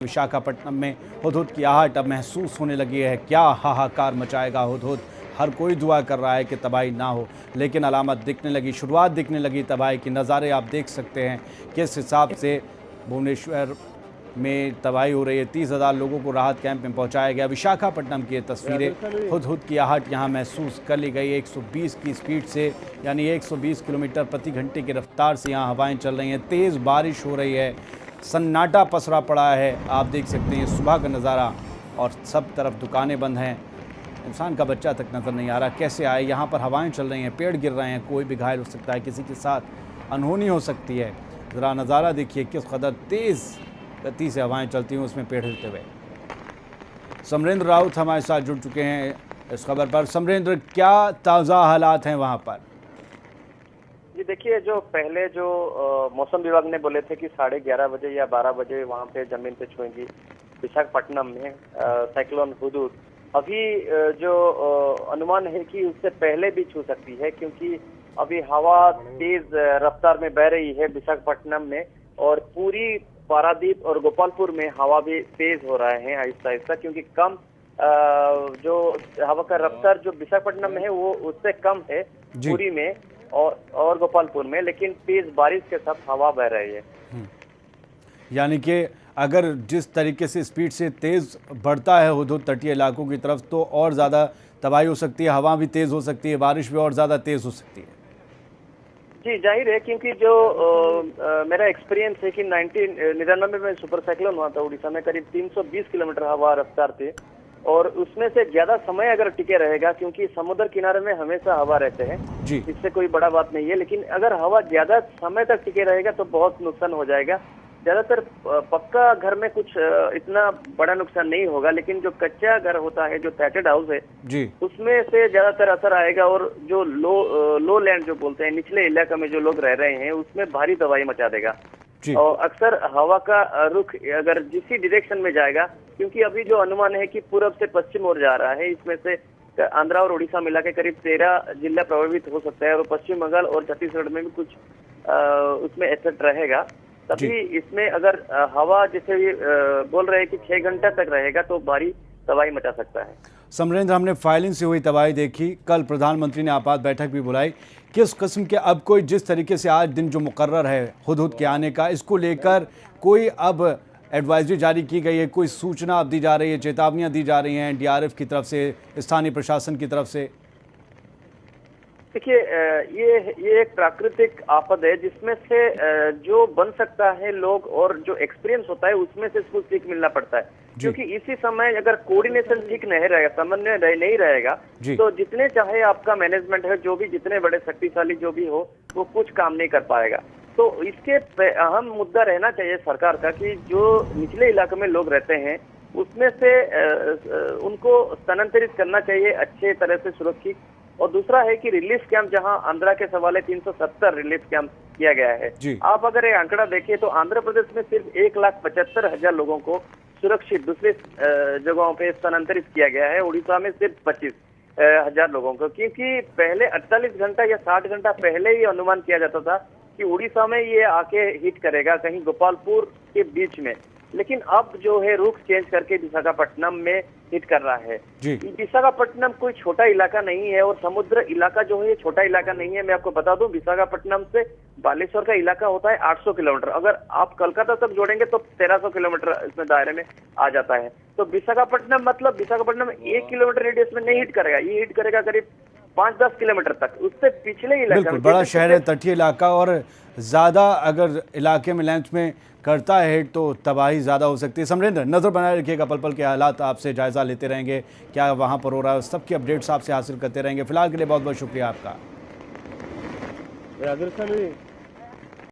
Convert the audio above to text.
विशाखापट्टनम में हुदहुद की आहट अब महसूस होने लगी है। क्या हाहाकार मचाएगा हुदहुद। हर कोई दुआ कर रहा है कि तबाही ना हो, लेकिन अलामत दिखने लगी, शुरुआत दिखने लगी तबाही की। नज़ारे आप देख सकते हैं किस हिसाब से भुवनेश्वर में तबाही हो रही है। 30,000 लोगों को राहत कैंप में पहुंचाया गया। विशाखापट्टनम की ये तस्वीरें, हुदहुद की आहट यहां महसूस कर ली गई। 120 की स्पीड से, यानी 120 किलोमीटर प्रति घंटे की रफ्तार से यहाँ हवाएं चल रही हैं। तेज़ बारिश हो रही है, सन्नाटा पसरा पड़ा है। आप देख सकते हैं सुबह का नज़ारा, और सब तरफ दुकानें बंद हैं। इंसान का बच्चा तक नज़र नहीं आ रहा। कैसे आए? यहाँ पर हवाएं चल रही हैं, पेड़ गिर रहे हैं, कोई भी घायल हो सकता है, किसी के साथ अनहोनी हो सकती है। ज़रा नज़ारा देखिए किस कदर तेज़ गति से हवाएं चलती हैं, उसमें पेड़ हिलते हुए। समरेंद्र राउत हमारे साथ जुड़ चुके हैं इस खबर पर। समरेंद्र, क्या ताज़ा हालात हैं वहाँ पर? जी देखिए, जो पहले जो मौसम विभाग ने बोले थे कि 11:30 बजे या 12 बजे वहाँ पे जमीन पे छुएंगी विशाखापट्टनम में साइक्लोन हुदहुद, अभी जो अनुमान है कि उससे पहले भी छू सकती है, क्योंकि अभी हवा तेज रफ्तार में बह रही है विशाखापट्टनम में, और पूरी पारादीप और गोपालपुर में हवा भी तेज हो रहा है आहिस्ता आहिस्ता, क्योंकि कम जो हवा का रफ्तार जो विशाखापट्टनम में है वो उससे कम है पूरी में और गोपालपुर में, लेकिन तेज बारिश के साथ हवा बह रही है। यानी कि अगर जिस तरीके से स्पीड से तेज़ बढ़ता है हुदहुद तटीय इलाकों की तरफ, तो और ज़्यादा तबाही हो सकती है, हवा भी तेज़ हो सकती है, बारिश भी और ज़्यादा तेज़ हो सकती है। जी जाहिर है, क्योंकि जो मेरा एक्सपीरियंस है कि 1999 में सुपर साइक्लोन हुआ था उड़ीसा में, करीब 320 किलोमीटर हवा रफ्तार थी, और उसमें से ज्यादा समय अगर टिके रहेगा, क्योंकि समुद्र किनारे में हमेशा हवा रहते हैं, इससे कोई बड़ा बात नहीं है, लेकिन अगर हवा ज्यादा समय तक टिके रहेगा तो बहुत नुकसान हो जाएगा। ज्यादातर पक्का घर में कुछ इतना बड़ा नुकसान नहीं होगा, लेकिन जो कच्चा घर होता है, जो थैटेड हाउस है जी, उसमें से ज्यादातर असर आएगा, और जो लो लैंड जो बोलते हैं, निचले इलाके में जो लोग रह रहे हैं, उसमें भारी तबाही मचा देगा। और अक्सर हवा का रुख अगर जिसी डायरेक्शन में जाएगा, क्योंकि अभी जो अनुमान है कि पूर्व से पश्चिम ओर जा रहा है, इसमें से आंध्रा और उड़ीसा मिला के करीब 13 जिला प्रभावित हो सकता है, और पश्चिम बंगाल और छत्तीसगढ़ में भी कुछ उसमें इफेक्ट रहेगा। तभी इसमें अगर हवा जैसे बोल रहे हैं कि 6 घंटा तक रहेगा तो भारी तबाही मचा सकता है। समरेंद्र, हमने फाइलिंग से हुई तबाही देखी, कल प्रधानमंत्री ने आपात बैठक भी बुलाई। किस किस्म के अब कोई जिस तरीके से आज दिन जो मुकर्रर है हुदहुद के आने का, इसको लेकर कोई अब एडवाइजरी जारी की गई है, कोई सूचना अब दी जा रही है, चेतावनियां दी जा रही हैं डीआरएफ की तरफ से, स्थानीय प्रशासन की तरफ से? देखिए, ये एक प्राकृतिक आफत है, जिसमें से जो बन सकता है लोग और जो एक्सपीरियंस होता है उसमें से इसको सीख मिलना पड़ता है, क्योंकि इसी समय अगर कोऑर्डिनेशन ठीक नहीं रहेगा, समन्वय नहीं रहेगा, तो जितने चाहे आपका मैनेजमेंट है, जो भी जितने बड़े शक्तिशाली जो भी हो, वो कुछ काम नहीं कर पाएगा। तो इसके अहम मुद्दा रहना चाहिए सरकार का कि जो निचले इलाके में लोग रहते हैं उसमें से उनको स्थानांतरित करना चाहिए अच्छे तरह से सुरक्षित। और दूसरा है कि रिलीफ कैंप, जहां आंध्रा के सवाल है 370 रिलीफ कैंप किया गया है। आप अगर एक आंकड़ा देखें तो आंध्र प्रदेश में सिर्फ 1,75,000 लोगों को सुरक्षित दूसरे जगहों पे स्थानांतरित किया गया है, उड़ीसा में सिर्फ 25,000 लोगों को, क्योंकि पहले 48 घंटा या 60 घंटा पहले ही अनुमान किया जाता था कि उड़ीसा में ये आके हिट करेगा कहीं गोपालपुर के बीच में, लेकिन अब जो है रुख चेंज करके विशाखापट्टनम में हिट कर रहा है। विशाखापट्टनम कोई छोटा इलाका नहीं है, और समुद्र इलाका जो है छोटा इलाका नहीं है। मैं आपको बता दूं, विशाखापट्टनम से बालेश्वर का इलाका होता है 800 किलोमीटर, अगर आप कलकत्ता तक जोड़ेंगे तो 1300 किलोमीटर इसमें दायरे में आ जाता है। तो विशाखापट्टनम 1 किलोमीटर रेडियस में नहीं हिट करेगा, ये हिट करेगा करीब 5-10 किलोमीटर तक, उससे पिछले इलाका। बिल्कुल, बड़ा शहर है, तटीय इलाका, और ज़्यादा अगर इलाके में लेंथ में करता है तो तबाही ज़्यादा हो सकती है। समरेंद्र, नज़र बनाए रखिएगा, पल पल के हालात आपसे जायज़ा लेते रहेंगे, क्या वहाँ पर हो रहा है, सबकी अपडेट्स आपसे हासिल करते रहेंगे। फिलहाल के लिए बहुत बहुत शुक्रिया आपका।